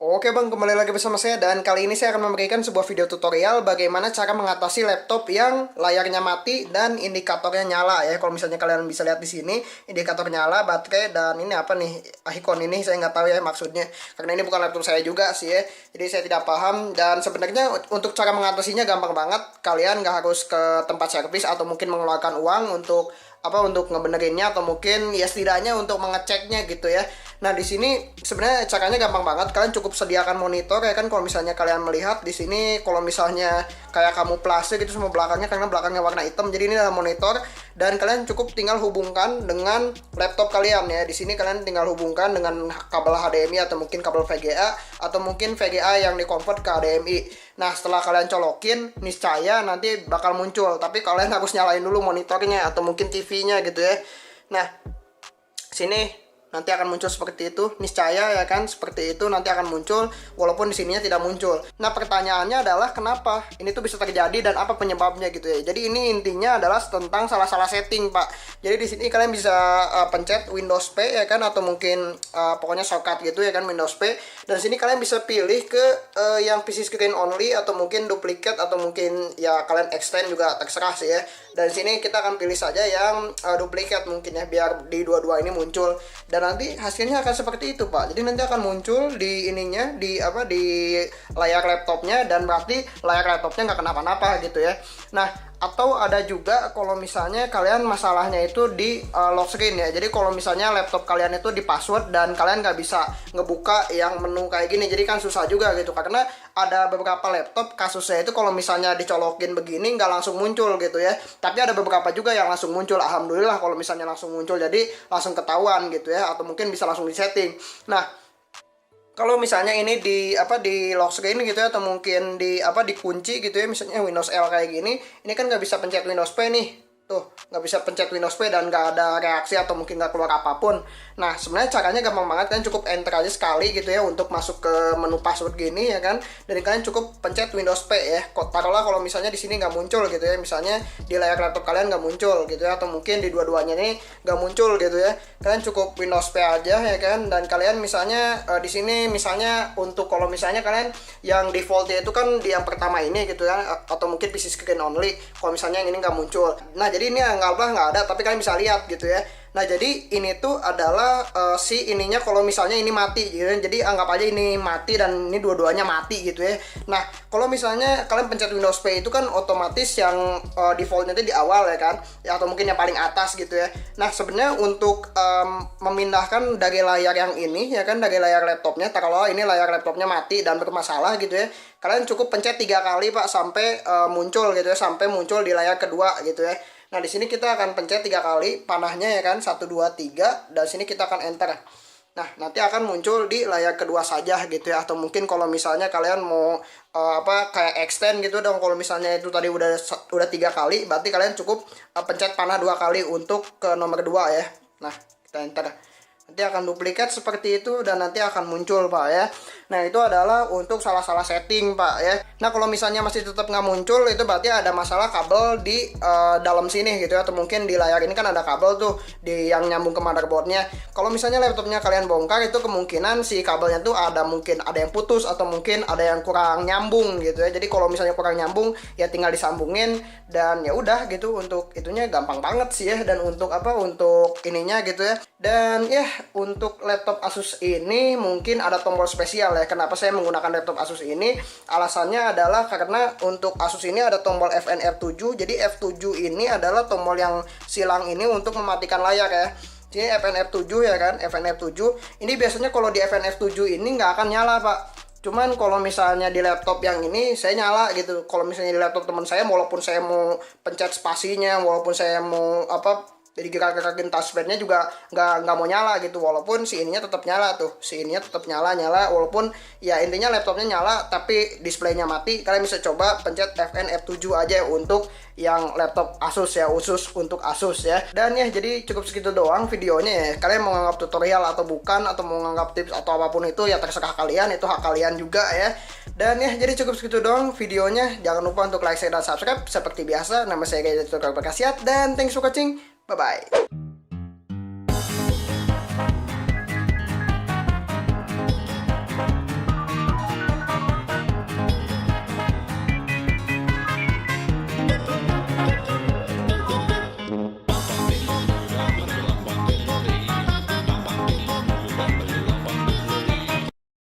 Oke bang, kembali lagi bersama saya dan kali ini saya akan memberikan sebuah video tutorial bagaimana cara mengatasi laptop yang layarnya mati dan indikatornya nyala ya. Kalau misalnya kalian bisa lihat di sini, indikator nyala, baterai, dan ini apa nih, icon ini saya nggak tahu ya maksudnya. Karena ini bukan laptop saya juga sih ya, jadi saya tidak paham. Dan sebenarnya untuk cara mengatasinya gampang banget. Kalian nggak harus ke tempat servis atau mungkin mengeluarkan uang untuk untuk ngebenerinnya atau mungkin ya setidaknya untuk mengeceknya gitu ya. Nah, di sini sebenarnya caranya gampang banget. Kalian cukup sediakan monitor ya kan, kalau misalnya kalian melihat di sini, kalau misalnya kayak kamuflase gitu semua belakangnya karena belakangnya warna hitam. Jadi ini adalah monitor dan kalian cukup tinggal hubungkan dengan laptop kalian ya. Di sini kalian tinggal hubungkan dengan kabel HDMI atau mungkin kabel VGA atau mungkin VGA yang dikonvert ke HDMI. Nah, setelah kalian colokin, niscaya nanti bakal muncul. Tapi kalian harus nyalain dulu monitornya atau mungkin TV-nya gitu ya. Nah, sini nanti akan muncul seperti itu, niscaya ya kan, seperti itu nanti akan muncul walaupun di sininya tidak muncul. Nah, pertanyaannya adalah kenapa ini tuh bisa terjadi dan apa penyebabnya gitu ya. Jadi ini intinya adalah tentang salah-salah setting, Pak. Jadi di sini kalian bisa pencet Windows P ya kan, atau mungkin pokoknya shortcut gitu ya kan, Windows P. Dan sini kalian bisa pilih ke yang PC screen only atau mungkin duplicate atau mungkin ya kalian extend juga terserah sih ya. Dan sini kita akan pilih saja yang duplicate mungkin ya, biar di dua-dua ini muncul. Dan nanti hasilnya akan seperti itu, Pak. Jadi nanti akan muncul di ininya, di layar laptopnya, dan berarti layar laptopnya nggak kenapa-napa gitu ya. Nah, atau ada juga kalau misalnya kalian masalahnya itu di lock screen ya. Jadi kalau misalnya laptop kalian itu di password dan kalian nggak bisa ngebuka yang menu kayak gini, jadi kan susah juga gitu. Karena ada beberapa laptop kasusnya itu kalau misalnya dicolokin begini nggak langsung muncul gitu ya. Tapi ada beberapa juga yang langsung muncul. Alhamdulillah kalau misalnya langsung muncul, jadi langsung ketahuan gitu ya, atau mungkin bisa langsung disetting. Nah, kalau misalnya ini di lock screen gitu ya, atau mungkin dikunci gitu ya, misalnya Windows L kayak gini, ini kan nggak bisa pencet Windows P nih. Tuh, nggak bisa pencet Windows P dan nggak ada reaksi atau mungkin nggak keluar apapun. Nah, sebenarnya caranya gampang banget, kalian cukup enter aja sekali gitu ya untuk masuk ke menu password gini ya kan. Dan kalian cukup pencet Windows P ya. Taruhlah kalau misalnya di sini nggak muncul gitu ya, misalnya di layar laptop kalian nggak muncul gitu ya, atau mungkin di dua-duanya ini nggak muncul gitu ya. Kalian cukup Windows P aja ya kan, dan kalian misalnya di sini misalnya untuk kalau misalnya kalian yang defaultnya itu kan di yang pertama ini gitu ya, atau mungkin PC screen only. Kalau misalnya yang ini nggak muncul, nah jadi ini nggak ada, tapi kalian bisa lihat gitu ya. Nah, jadi ini tuh adalah si ininya kalau misalnya ini mati gitu ya. Jadi anggap aja ini mati dan ini dua-duanya mati gitu ya. Nah, kalau misalnya kalian pencet Windows P itu kan otomatis yang defaultnya itu di awal ya kan, ya, atau mungkin yang paling atas gitu ya. Nah, sebenarnya untuk memindahkan dari layar yang ini ya kan, dari layar laptopnya, kalau ini layar laptopnya mati dan bermasalah gitu ya, kalian cukup pencet 3 kali, Pak, sampai muncul gitu ya, sampai muncul di layar kedua gitu ya. Nah, di sini kita akan pencet 3 kali panahnya ya kan, 1 2 3, dan sini kita akan enter. Nah, nanti akan muncul di layar kedua saja gitu ya, atau mungkin kalau misalnya kalian mau kayak extend gitu dong, kalau misalnya itu tadi udah 3 kali, berarti kalian cukup pencet panah 2 kali untuk ke nomor 2 ya. Nah, kita enter. Nanti akan duplikat seperti itu dan nanti akan muncul, Pak ya. Nah, itu adalah untuk salah-salah setting, Pak ya. Nah, kalau misalnya masih tetap nggak muncul, itu berarti ada masalah kabel di dalam sini gitu ya, atau mungkin di layar ini kan ada kabel tuh yang nyambung ke motherboardnya. Kalau misalnya laptopnya kalian bongkar, itu kemungkinan si kabelnya tuh mungkin ada yang putus atau mungkin ada yang kurang nyambung gitu ya. Jadi kalau misalnya kurang nyambung, ya tinggal disambungin dan ya udah gitu. Untuk itunya gampang banget sih ya, dan untuk untuk ininya gitu ya. Dan ya, untuk laptop Asus ini mungkin ada tombol spesial ya. Kenapa saya menggunakan laptop Asus ini? Alasannya adalah karena untuk Asus ini ada tombol FN-R7. Jadi F7 ini adalah tombol yang silang ini untuk mematikan layar ya. Jadi FN-R7 ya kan, FN-R7 ini biasanya kalau di FN-R7 ini nggak akan nyala, Pak. Cuman kalau misalnya di laptop yang ini saya nyala gitu. Kalau misalnya di laptop teman saya, walaupun saya mau pencet spasinya, walaupun saya mau jadi gerak-gerakin touchpadnya juga nggak mau nyala gitu, walaupun si ininya tetap nyala tuh, si ininya tetap nyala walaupun ya intinya laptopnya nyala tapi displaynya mati. Kalian bisa coba pencet FN F7 aja untuk yang laptop Asus ya, khusus untuk Asus ya. Dan ya, jadi cukup segitu doang videonya ya. Kalian mau nganggap tutorial atau bukan, atau mau nganggap tips atau apapun itu ya terserah kalian, itu hak kalian juga ya. Dan ya, jadi cukup segitu doang videonya. Jangan lupa untuk like, share, dan subscribe seperti biasa. Nama saya Gaya Tutorial Berkasiat, dan thanks for watching. Bye-bye.